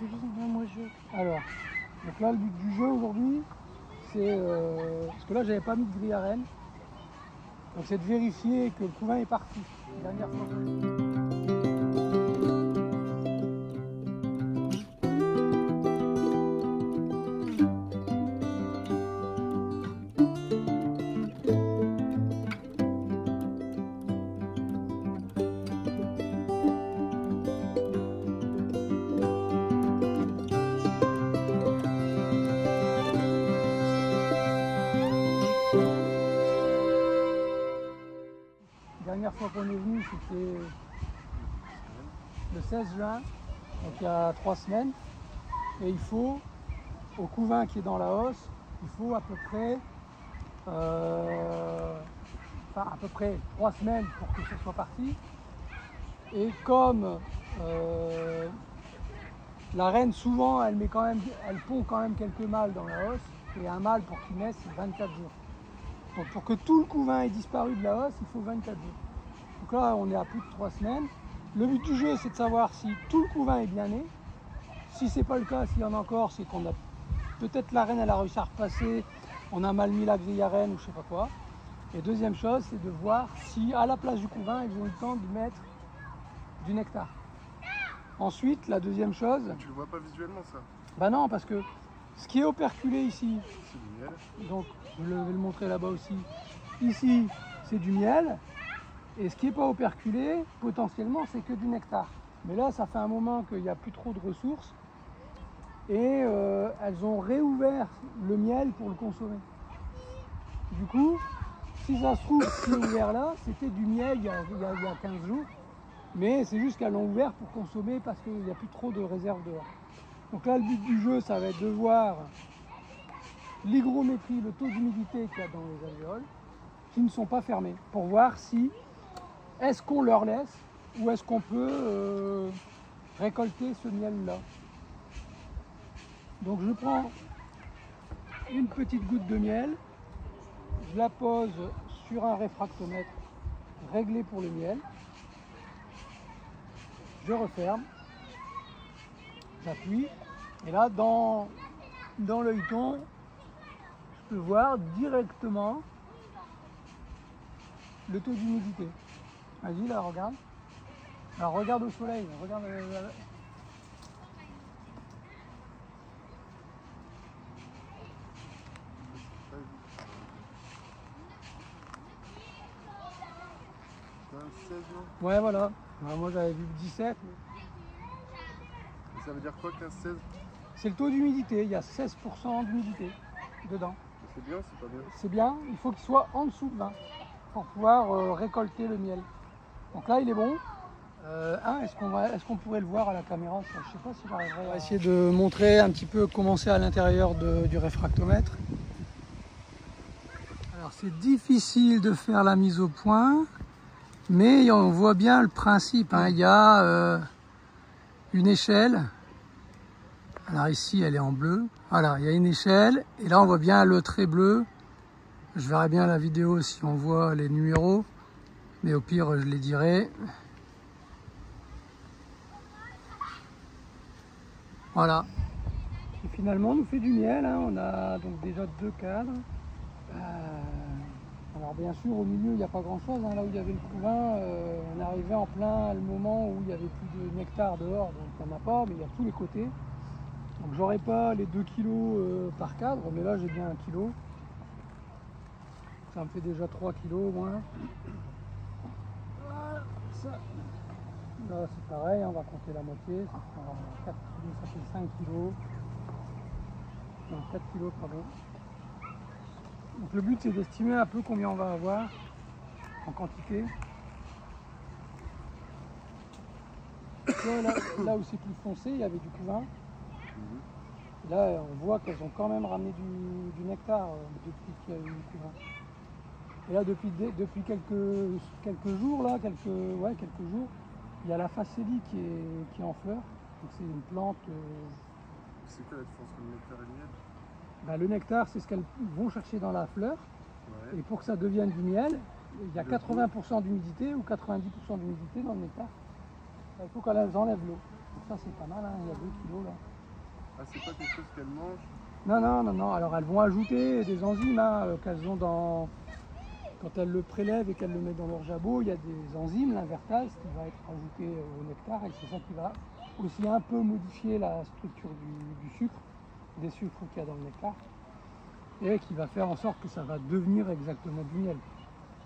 devine, moi je... Alors, donc là, le but du jeu aujourd'hui, c'est... parce que là, j'avais pas mis de grille à rennes. Donc c'est de vérifier que le couvain est parti. Dernière fois. La dernière fois qu'on est venu, c'était le 16 juin, donc il y a 3 semaines. Et il faut, au couvain qui est dans la hausse, il faut à peu près 3 semaines pour que ce soit parti. Et comme la reine, souvent, elle pond quand même quelques mâles dans la hausse, et un mâle pour qu'il naisse, c'est 24 jours. Donc pour que tout le couvain ait disparu de la hausse, il faut 24 jours. Donc là, on est à plus de 3 semaines. Le but du jeu, c'est de savoir si tout le couvain est bien né. Si ce n'est pas le cas, s'il y en a encore, c'est qu'on a peut-être la reine, elle a réussi à repasser, on a mal mis la grille à reine ou je sais pas quoi. Et deuxième chose, c'est de voir si à la place du couvain, ils ont eu le temps de mettre du nectar. Ensuite, la deuxième chose... Tu le vois pas visuellement ça? Bah non, parce que ce qui est operculé ici, c'est du miel. Donc je vais le montrer là-bas aussi. Ici, c'est du miel. Et ce qui n'est pas operculé, potentiellement, c'est que du nectar. Mais là, ça fait un moment qu'il n'y a plus trop de ressources. Et elles ont réouvert le miel pour le consommer. Du coup, si ça se trouve, ce qui est ouvert là, c'était du miel il y a 15 jours. Mais c'est juste qu'elles l'ont ouvert pour consommer parce qu'il n'y a plus trop de réserves dehors. Donc là, le but du jeu, ça va être de voir l'hygrométrie, le taux d'humidité qu'il y a dans les alvéoles, qui ne sont pas fermés, pour voir si est-ce qu'on leur laisse ou est-ce qu'on peut récolter ce miel-là. Donc je prends une petite goutte de miel, je la pose sur un réfractomètre réglé pour le miel, je referme, j'appuie, et là dans l'œilleton, je peux voir directement le taux d'humidité. Vas-y là, regarde. Alors regarde au soleil, regarde. Ouais, voilà. Alors, moi j'avais vu 17. Ça veut dire quoi 15-16? C'est le taux d'humidité, il y a 16% d'humidité dedans. C'est bien, c'est pas bien? C'est bien, il faut qu'il soit en dessous de 20 pour pouvoir récolter le miel. Donc là il est bon. Est-ce qu'on pourrait le voir à la caméra? Je ne sais pas si j'arriverai. On va essayer de montrer un petit peu comment c'est à l'intérieur du réfractomètre. Alors c'est difficile de faire la mise au point, mais on voit bien le principe. Hein. Il y a une échelle. Alors ici elle est en bleu. Voilà, il y a une échelle et là on voit bien le trait bleu. Je verrai bien la vidéo si on voit les numéros, mais au pire je les dirai. Voilà. Et finalement on nous fait du miel, hein. On a donc déjà 2 cadres. Alors bien sûr au milieu il n'y a pas grand chose, hein. Là où il y avait le couvain, on est arrivé en plein le moment où il n'y avait plus de nectar dehors, donc il n'y en a pas, mais il y a tous les côtés. Donc j'aurai pas les 2 kg par cadre, mais là j'ai bien 1 kg. Ça me fait déjà 3 kg au moins. Voilà, ça. Là c'est pareil, on va compter la moitié, ça fait 4 kg, ça fait 5 kg. Non, 4 kg, pardon. Donc le but c'est d'estimer un peu combien on va avoir en quantité. Là où c'est plus foncé, il y avait du couvain. Là, on voit qu'elles ont quand même ramené du nectar depuis qu'il y a eu le couvain. Et là, depuis quelques jours, quelques jours, il y a la facélie qui est en fleur. Donc c'est une plante. C'est quoi la différence entre le nectar et le miel? Bah, le nectar, c'est ce qu'elles vont chercher dans la fleur. Ouais. Et pour que ça devienne du miel, il y a 80% d'humidité ou 90% d'humidité dans le nectar. Il faut qu'elles enlèvent l'eau. Donc ça, c'est pas mal, hein, il y a 2 kg là. Ah, c'est pas quelque chose qu'elles mangent? Non, non, non, non. Alors elles vont ajouter des enzymes hein, qu'elles ont dans... Quand elles le prélèvent et qu'elles le mettent dans leur jabot, il y a des enzymes, l'invertase, qui va être ajouté au nectar et c'est ça qui va aussi un peu modifier la structure du sucre, des sucres qu'il y a dans le nectar, et qui va faire en sorte que ça va devenir exactement du miel.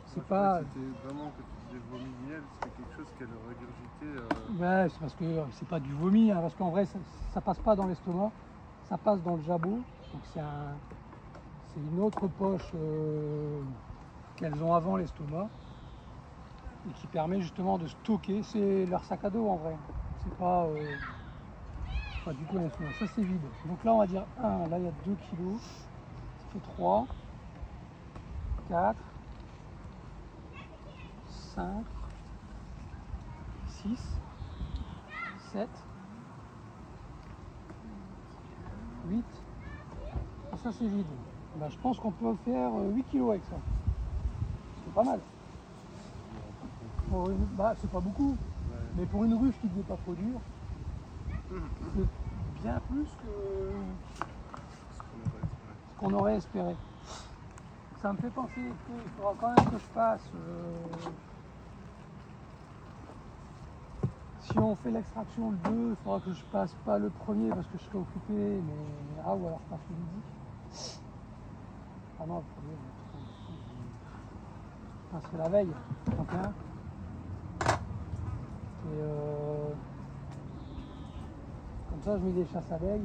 C'est pas... C'était vraiment que tu disais vomi de miel, c'était quelque chose qu'elle regurgitait. Ouais, c'est parce que c'est pas du vomi, hein, parce qu'en vrai ça passe pas dans l'estomac, ça passe dans le jabot, donc c'est une autre poche qu'elles ont avant l'estomac et qui permet justement de stocker, c'est leur sac à dos en vrai, c'est pas du tout l'estomac, ça c'est vide. Donc là on va dire 1, là il y a 2 kilos, ça fait 3, 4, 5, 6, 7, 8, et ça c'est vide. Ben, je pense qu'on peut faire 8 kilos avec ça. C'est pas mal. Bah, c'est pas beaucoup, Ouais. mais pour une ruche qui ne devait pas produire, c'est bien plus que Ce qu'on aurait espéré. ce qu'on aurait espéré. Ça me fait penser qu'il faudra quand même que je fasse. Si on fait l'extraction le 2, il faudra que je passe pas le premier parce que je serai occupé, mais ou alors je passe le midi. Ah non, le premier, je passerai la veille, 31. Et comme ça, je mets des chasses abeilles.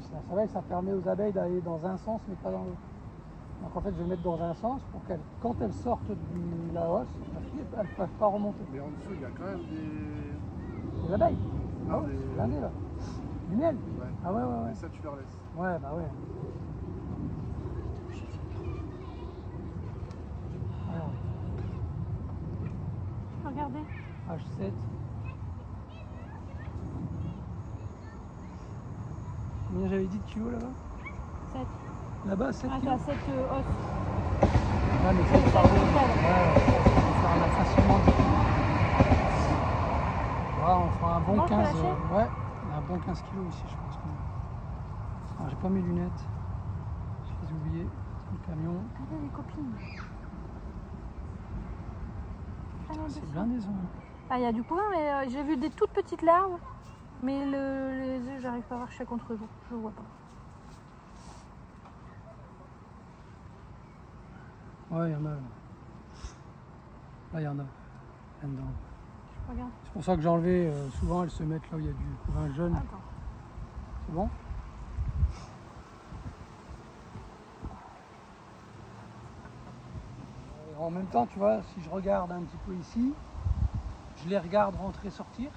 Chasse abeilles, ça permet aux abeilles d'aller dans un sens, mais pas dans l'autre. Donc en fait, je vais mettre dans un sens pour qu'elles, quand elles sortent de la hausse, elles ne peuvent pas remonter. Mais en dessous, il y a quand même des. Des abeilles. Ah, Ah ouais, des- c'est blindé là. Du miel. Ouais. Ah ouais, ouais, ouais. Mais ça, tu leur laisses. Ouais, bah ouais. Alors, Regardez. H7. Combien j'avais dit de kilos là-bas? 7. Là-bas, 7 Ah, t'as kilos. 7 os. Ouais, mais ça, pardon. Ça en a facilement 10 kilos. Voilà, on fera un bon Bon, je peux 15. lâcher Ouais, un bon 15 kilos ici, je pense. Alors, j'ai pas mes lunettes. Je les ai oubliées. Le camion. Regardez les copines. C'est blindé ça. Ah, il y a du couvain, mais j'ai vu des toutes petites larves. Mais les œufs, j'arrive pas à voir, je suis contre vous. Je vois pas. Ouais, il y en a. Là, il y en a. Là-dedans. Regarde. C'est pour ça que j'ai enlevé. Souvent, elles se mettent là où il y a du couvain jeune. Attends. C'est bon? Et en même temps, tu vois, si je regarde un petit peu ici, je les regarde rentrer-sortir.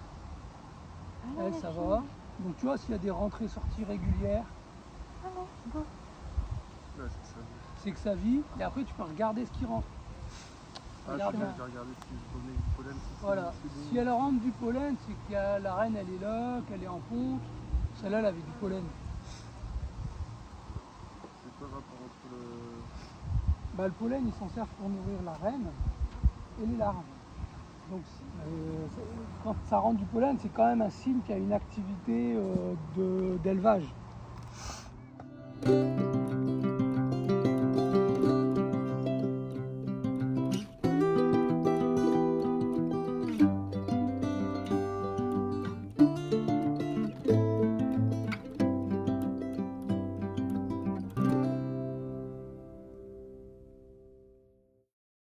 Ah, Elles, les ça filles. va. Donc tu vois, s'il y a des rentrées-sorties régulières, Ah non, go. Ouais, c'est ça. c'est que ça vit. Et après, tu peux regarder ce qui rentre. Ah, Regarde je bien. vais regarder si je donnais du pollen. Si Voilà. c'est bon. Si elle rentre du pollen, c'est que la reine, elle est là, qu'elle est en ponte. Celle-là, elle avait du pollen. C'est quoi le rapport entre le. Bah, le pollen, il s'en sert pour nourrir la reine et les larves. Donc, quand ça rentre du pollen, c'est quand même un signe qu'il y a une activité d'élevage.